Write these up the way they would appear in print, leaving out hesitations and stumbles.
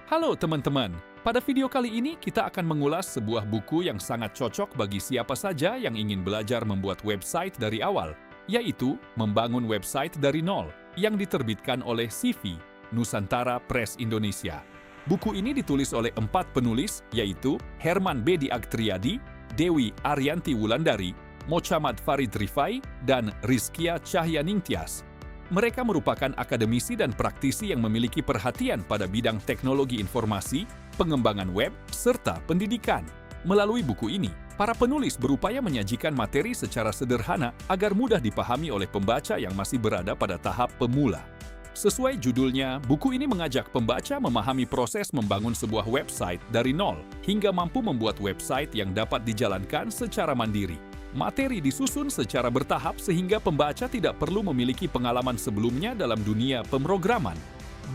Halo teman-teman, pada video kali ini kita akan mengulas sebuah buku yang sangat cocok bagi siapa saja yang ingin belajar membuat website dari awal, yaitu Membangun Website dari Nol, yang diterbitkan oleh CV, Nusantara Press Indonesia. Buku ini ditulis oleh 4 penulis, yaitu Herman B. Diagtriadi, Dewi Arianti Wulandari, Mochammad Farid Rifai, dan Rizkia Cahyaningtyas. Mereka merupakan akademisi dan praktisi yang memiliki perhatian pada bidang teknologi informasi, pengembangan web, serta pendidikan. Melalui buku ini, para penulis berupaya menyajikan materi secara sederhana agar mudah dipahami oleh pembaca yang masih berada pada tahap pemula. Sesuai judulnya, buku ini mengajak pembaca memahami proses membangun sebuah website dari nol hingga mampu membuat website yang dapat dijalankan secara mandiri. Materi disusun secara bertahap sehingga pembaca tidak perlu memiliki pengalaman sebelumnya dalam dunia pemrograman.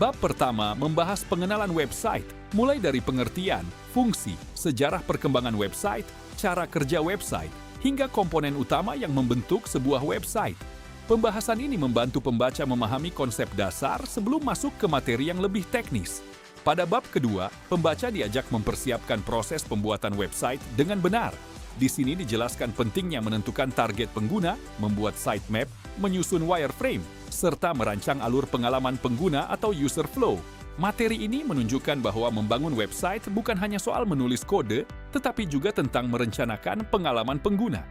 Bab pertama membahas pengenalan website, mulai dari pengertian, fungsi, sejarah perkembangan website, cara kerja website, hingga komponen utama yang membentuk sebuah website. Pembahasan ini membantu pembaca memahami konsep dasar sebelum masuk ke materi yang lebih teknis. Pada bab kedua, pembaca diajak mempersiapkan proses pembuatan website dengan benar. Di sini dijelaskan pentingnya menentukan target pengguna, membuat sitemap, menyusun wireframe, serta merancang alur pengalaman pengguna atau user flow. Materi ini menunjukkan bahwa membangun website bukan hanya soal menulis kode, tetapi juga tentang merencanakan pengalaman pengguna.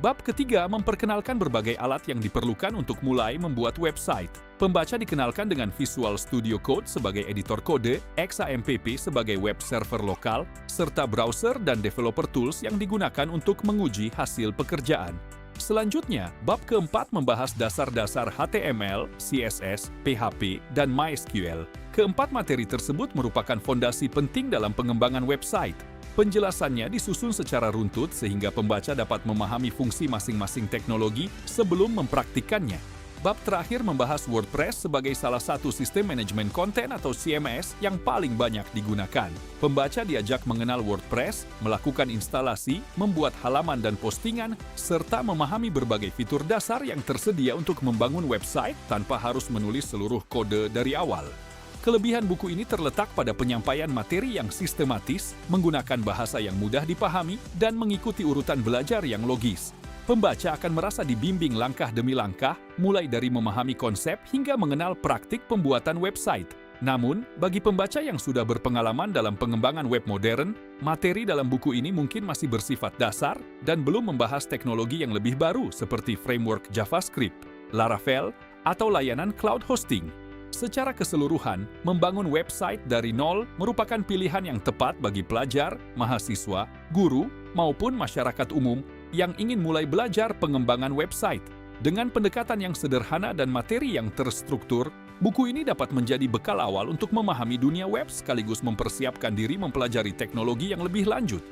Bab ketiga memperkenalkan berbagai alat yang diperlukan untuk mulai membuat website. Pembaca dikenalkan dengan Visual Studio Code sebagai editor kode, XAMPP sebagai web server lokal, serta browser dan developer tools yang digunakan untuk menguji hasil pekerjaan. Selanjutnya, bab keempat membahas dasar-dasar HTML, CSS, PHP, dan MySQL. Keempat materi tersebut merupakan fondasi penting dalam pengembangan website. Penjelasannya disusun secara runtut sehingga pembaca dapat memahami fungsi masing-masing teknologi sebelum mempraktikkannya. Bab terakhir membahas WordPress sebagai salah satu sistem manajemen konten atau CMS yang paling banyak digunakan. Pembaca diajak mengenal WordPress, melakukan instalasi, membuat halaman dan postingan, serta memahami berbagai fitur dasar yang tersedia untuk membangun website tanpa harus menulis seluruh kode dari awal. Kelebihan buku ini terletak pada penyampaian materi yang sistematis, menggunakan bahasa yang mudah dipahami, dan mengikuti urutan belajar yang logis. Pembaca akan merasa dibimbing langkah demi langkah, mulai dari memahami konsep hingga mengenal praktik pembuatan website. Namun, bagi pembaca yang sudah berpengalaman dalam pengembangan web modern, materi dalam buku ini mungkin masih bersifat dasar dan belum membahas teknologi yang lebih baru seperti framework JavaScript, Laravel, atau layanan cloud hosting. Secara keseluruhan, membangun website dari nol merupakan pilihan yang tepat bagi pelajar, mahasiswa, guru, maupun masyarakat umum yang ingin mulai belajar pengembangan website. Dengan pendekatan yang sederhana dan materi yang terstruktur, buku ini dapat menjadi bekal awal untuk memahami dunia web sekaligus mempersiapkan diri mempelajari teknologi yang lebih lanjut.